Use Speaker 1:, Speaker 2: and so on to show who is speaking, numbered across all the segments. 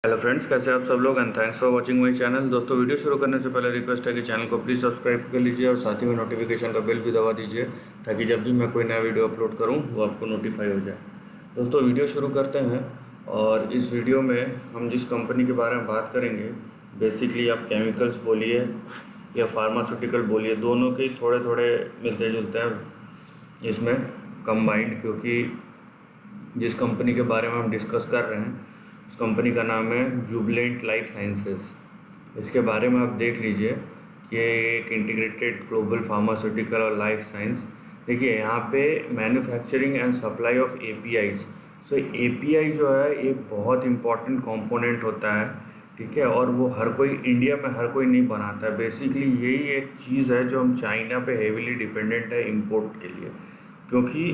Speaker 1: Hello friends, कैसे आप सब लोग and thanks for watching my channel. दोस्तों, वीडियो शुरू करने से पहले रिक्वेस्ट है कि चैनल को प्लीज़ सब्सक्राइब कर लीजिए और साथ ही में नोटिफिकेशन का बेल भी दबा दीजिए ताकि जब भी मैं कोई नया वीडियो अपलोड करूं वो आपको नोटिफाई हो जाए। दोस्तों, वीडियो शुरू करते हैं और इस वीडियो में हम जिस कंपनी के बारे में बात करेंगे, बेसिकली आप केमिकल्स बोलिए या फार्मास्यूटिकल बोलिए, दोनों के थोड़े थोड़े मिलते जुलते हैं इसमें कंबाइंड, क्योंकि जिस कंपनी के बारे में हम डिस्कस कर रहे हैं उस कंपनी का नाम है जुबिलेंट लाइफ साइंसेस। इसके बारे में आप देख लीजिए कि एक इंटीग्रेटेड ग्लोबल फार्मास्यूटिकल और लाइफ साइंस। देखिए, यहाँ पे manufacturing and supply of APIs. So API जो है एक बहुत इंपॉर्टेंट कंपोनेंट होता है, ठीक है, और वो हर कोई इंडिया में हर कोई नहीं बनाता है। बेसिकली यही एक चीज़ है जो हम चाइना पे हेवीली डिपेंडेंट है इंपोर्ट के लिए, क्योंकि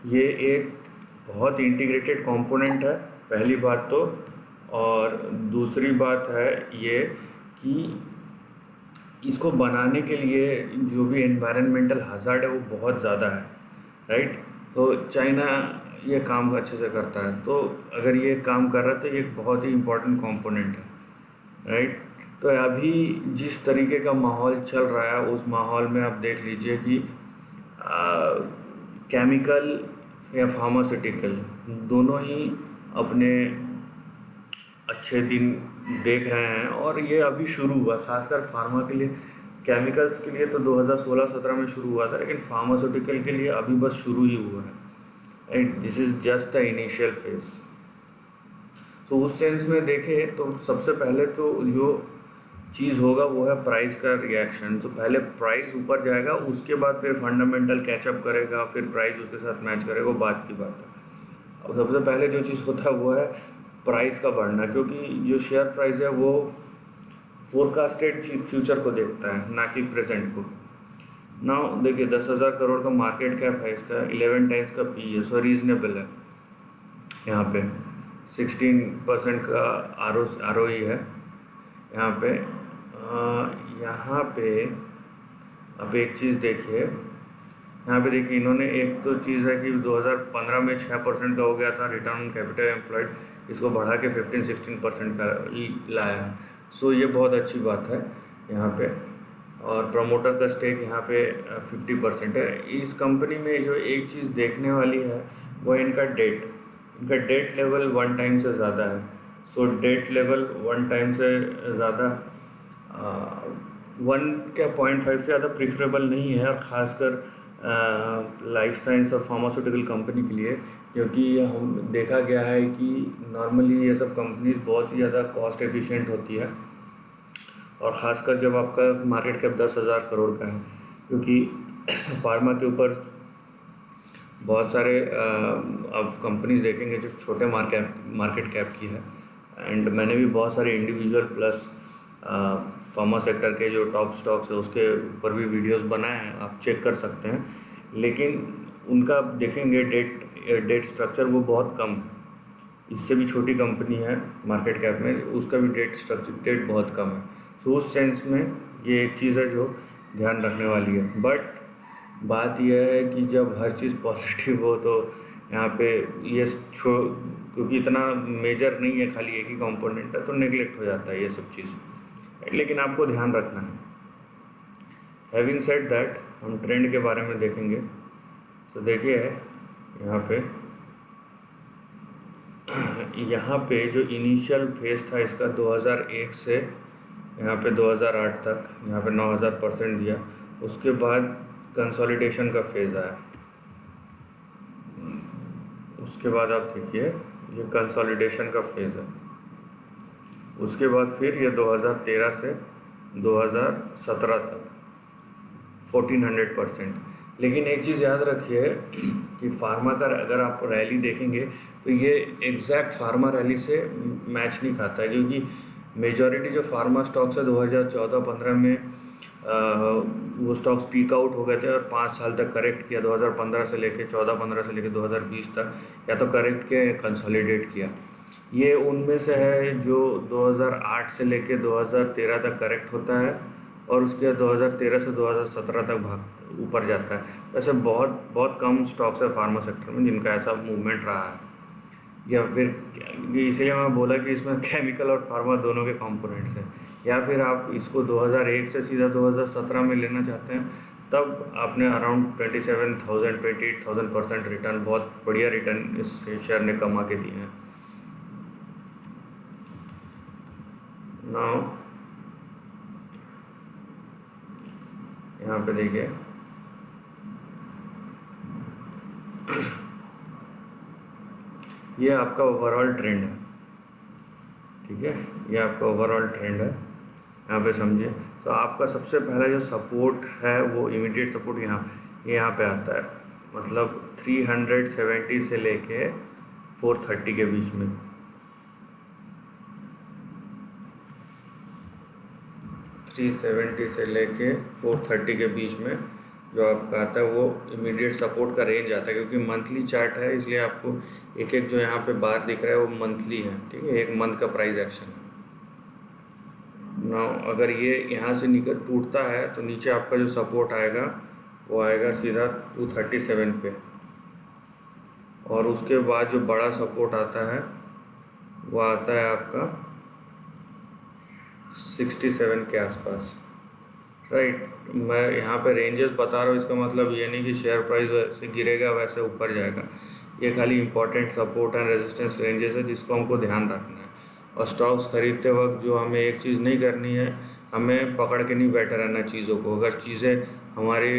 Speaker 1: ये एक बहुत इंटीग्रेटेड कंपोनेंट है, पहली बात तो। और दूसरी बात है ये कि इसको बनाने के लिए जो भी एनवायरनमेंटल हज़ार्ड है वो बहुत ज़्यादा है, राइट। तो चाइना ये काम अच्छे से करता है, तो अगर ये काम कर रहा है तो ये एक बहुत ही इम्पोर्टेंट कंपोनेंट है, राइट। तो अभी जिस तरीके का माहौल चल रहा है उस माहौल में आप देख लीजिए कि केमिकल या फार्मास्यूटिकल दोनों ही अपने अच्छे दिन देख रहे हैं, और ये अभी शुरू हुआ, खासकर फार्मा के लिए। केमिकल्स के लिए तो 2016-17 में शुरू हुआ था, लेकिन फार्मास्यूटिकल के लिए अभी बस शुरू ही हुआ है, right. This is just the initial phase. तो उस सेंस में देखें तो सबसे पहले तो जो चीज़ होगा वो है प्राइस का रिएक्शन। तो पहले प्राइस ऊपर जाएगा, उसके बाद फिर फंडामेंटल कैचअप करेगा, फिर प्राइस उसके साथ मैच करेगा, वो बात की बात है। और सबसे पहले जो चीज़ होता है वो है प्राइस का बढ़ना, क्योंकि जो शेयर प्राइस है वो फोरकास्टेड फ्यूचर को देखता है, ना कि प्रेजेंट को। नाउ देखिए, 10,000 करोड़ का मार्केट कैप है इसका, 11 टाइम्स का पी है, सो रीजनेबल है। यहाँ पे 16% का आर ओ ई है यहाँ पे। यहाँ पे अब एक चीज़ देखिए, यहाँ पे देखिए इन्होंने एक तो चीज़ है कि 2015 में 6% का हो गया था रिटर्न ऑन कैपिटल एम्प्लॉयड, इसको बढ़ा के 15-16% का लाया है। सो ये बहुत अच्छी बात है यहाँ पे। और प्रमोटर का स्टेक यहाँ पे 50% है। इस कंपनी में जो एक चीज़ देखने वाली है वो इनका डेट लेवल 1 टाइम से ज़्यादा है। सो डेट लेवल 1 टाइम से ज़्यादा 1.5 से ज़्यादा प्रिफरेबल नहीं है, और ख़ासकर लाइफ साइंस और फार्मास्यूटिकल कंपनी के लिए, क्योंकि हम देखा गया है कि नॉर्मली ये सब कंपनीज बहुत ही ज़्यादा कॉस्ट एफिशिएंट होती है, और ख़ासकर जब आपका मार्केट कैप 10,000 करोड़ का है, क्योंकि फार्मा के ऊपर बहुत सारे आप कंपनीज देखेंगे जो छोटे मार्केट कैप की है। एंड मैंने भी बहुत सारे इंडिविजुअल प्लस फार्मा सेक्टर के जो टॉप स्टॉक्स है उसके ऊपर भी वीडियोस बनाए हैं, आप चेक कर सकते हैं। लेकिन उनका देखेंगे डेट स्ट्रक्चर वो बहुत कम है। इससे भी छोटी कंपनी है मार्केट कैप में, उसका भी डेट बहुत कम है। तो उस सेंस में ये एक चीज़ है जो ध्यान रखने वाली है। बट बात यह है कि जब हर चीज़ पॉजिटिव हो तो यहाँ पे ये क्योंकि इतना मेजर नहीं है, खाली एक ही कंपोनेंट है, तो नेगलेक्ट हो जाता है ये सब चीज़, लेकिन आपको ध्यान रखना है। हैविंग सेड दैट, हम ट्रेंड के बारे में देखेंगे। तो देखिए यहाँ पे जो इनिशियल फेज था इसका 2001 से यहाँ पे 2008 तक, यहाँ पे 9,000% दिया। उसके बाद कंसोलिडेशन का फेज़ आया। उसके बाद आप देखिए ये कंसोलिडेशन का फेज़ है। उसके बाद फिर ये 2013 से 2017 तक 1400%। लेकिन एक चीज़ याद रखिए कि फार्मा का अगर आप रैली देखेंगे तो ये एग्जैक्ट फार्मा रैली से मैच नहीं खाता है, क्योंकि मेजॉरिटी जो फार्मा स्टॉक्स है 2014-15 में वो स्टॉक्स पीक आउट हो गए थे और 5 साल तक करेक्ट किया। 2015 से लेके 14-15 से लेके 2020 तक या तो करेक्ट किया या कंसोलिडेट किया। ये उनमें से है जो 2008 से लेके 2013 तक करेक्ट होता है, और उसके बाद 2013 से 2017 तक ऊपर जाता है। वैसे बहुत बहुत कम स्टॉक्स है फार्मा सेक्टर में जिनका ऐसा मूवमेंट रहा है। या फिर इसलिए मैं बोला कि इसमें केमिकल और फार्मा दोनों के कंपोनेंट्स हैं। या फिर आप इसको 2001 से सीधा 2017 में लेना चाहते हैं, तब आपने अराउंड 27,000 28,000% रिटर्न, बहुत बढ़िया रिटर्न इस शेयर ने कमा के दिए हैं। नाउ यहाँ पे देखिए, ये आपका ओवरऑल ट्रेंड है, ठीक है, ये आपका ओवरऑल ट्रेंड है, यहाँ पे समझिए। तो आपका सबसे पहला जो सपोर्ट है वो इमीडिएट सपोर्ट यहाँ पे आता है, मतलब 370 से लेके 430 के बीच में। 370 से लेके 430 के बीच में जो आपका आता है वो इमीडिएट सपोर्ट का रेंज आता है, क्योंकि मंथली चार्ट है इसलिए आपको एक एक जो यहाँ पे बार दिख रहा है वो मंथली है, ठीक है, एक मंथ का प्राइस एक्शन है। नाउ अगर ये यहाँ से निकल टूटता है तो नीचे आपका जो सपोर्ट आएगा वो आएगा सीधा 237 पे, और उसके बाद जो बड़ा सपोर्ट आता है वो आता है आपका 67 के आसपास, राइट। मैं यहाँ पे रेंजेस बता रहा हूँ, इसका मतलब ये नहीं कि शेयर प्राइस वैसे गिरेगा वैसे ऊपर जाएगा, ये खाली important support and resistance ranges है जिसको हमको ध्यान रखना है। और स्टॉक्स खरीदते वक्त जो हमें एक चीज़ नहीं करनी है, हमें पकड़ के नहीं बैठे रहना चीज़ों को। अगर चीज़ें हमारे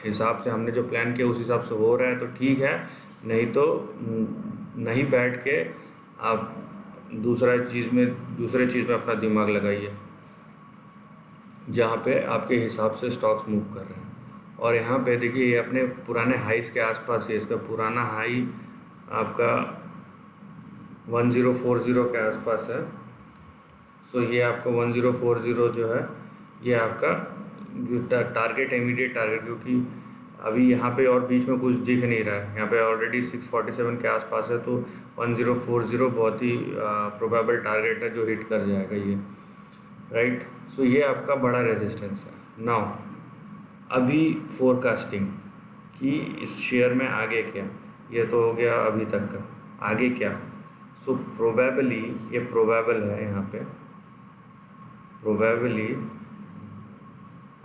Speaker 1: हिसाब से हमने जो प्लान किया उस हिसाब से हो रहा है तो ठीक है, नहीं तो नहीं बैठ के आप दूसरे चीज़ में अपना दिमाग लगाइए जहाँ पे आपके हिसाब से स्टॉक्स मूव कर रहे हैं। और यहाँ पे देखिए ये अपने पुराने हाइस के आसपास है, इसका पुराना हाई आपका 1040 के आसपास है। सो ये आपका 1040 जो है ये आपका जो टारगेट है, इमीडिएट टारगेट, क्योंकि अभी यहाँ पे और बीच में कुछ दिख नहीं रहा है, यहाँ पे ऑलरेडी 647 के आसपास है, तो 1040 बहुत ही प्रोबेबल टारगेट है जो हिट कर जाएगा ये, राइट। सो ये आपका बड़ा रेजिस्टेंस है। नाउ अभी फोरकास्टिंग कि इस शेयर में आगे क्या, ये तो हो गया अभी तक का, आगे क्या। सो प्रोबेबली ये प्रोबेबल है, यहाँ पे प्रोबेबली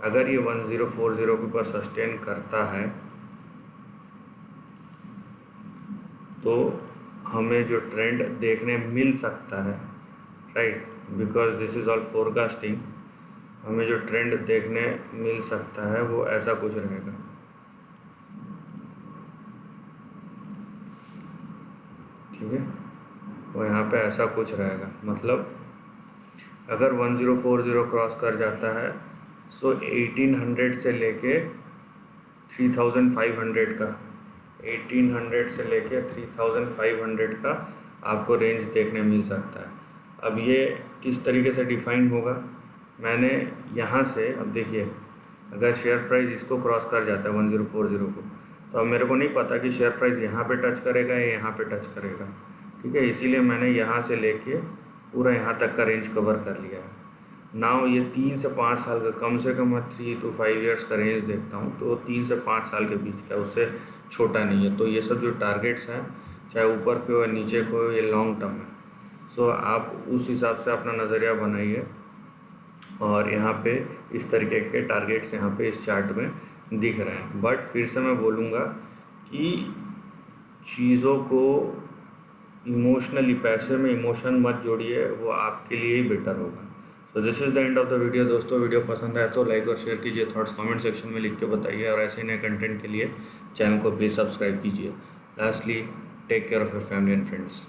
Speaker 1: अगर ये 1040 के ऊपर सस्टेन करता है तो हमें जो ट्रेंड देखने मिल सकता है, right, because this is all forecasting, हमें जो ट्रेंड देखने मिल सकता है वो ऐसा कुछ रहेगा, ठीक है, वो यहाँ पे ऐसा कुछ रहेगा। मतलब अगर 1040 क्रॉस कर जाता है सो 1800 से लेके 3500 का, 1800 से लेके 3500 का आपको रेंज देखने मिल सकता है। अब ये किस तरीके से डिफाइन होगा, मैंने यहाँ से, अब देखिए अगर शेयर प्राइस इसको क्रॉस कर जाता है 1040 को, तो अब मेरे को नहीं पता कि शेयर प्राइस यहाँ पे टच करेगा या यहाँ पे टच करेगा, ठीक है, इसीलिए मैंने यहाँ से लेके पूरा यहाँ तक का रेंज कवर कर लिया है। नाउ ये 3 से 5 साल का, कम से कम मैं 3 to 5 years का रेंज देखता हूँ, तो 3 से 5 साल के बीच का, उससे छोटा नहीं है। तो ये सब जो टारगेट्स हैं, चाहे ऊपर के हो या नीचे के हो, ये लॉन्ग टर्म है। सो आप उस हिसाब से अपना नज़रिया बनाइए, और यहाँ पे इस तरीके के टारगेट्स यहाँ पे इस चार्ट में दिख रहे हैं। बट फिर से मैं बोलूँगा कि चीज़ों को इमोशनली, पैसे में इमोशन मत जोड़िए, वो आपके लिए ही बेटर होगा। So this is the end of the video. दोस्तों वीडियो पसंद आए तो लाइक और शेयर कीजिए, थॉट्स कमेंट सेक्शन में लिख के बताइए, और ऐसे नए कंटेंट के लिए चैनल को प्लीज़ सब्सक्राइब कीजिए। Lastly, take care of your family and friends.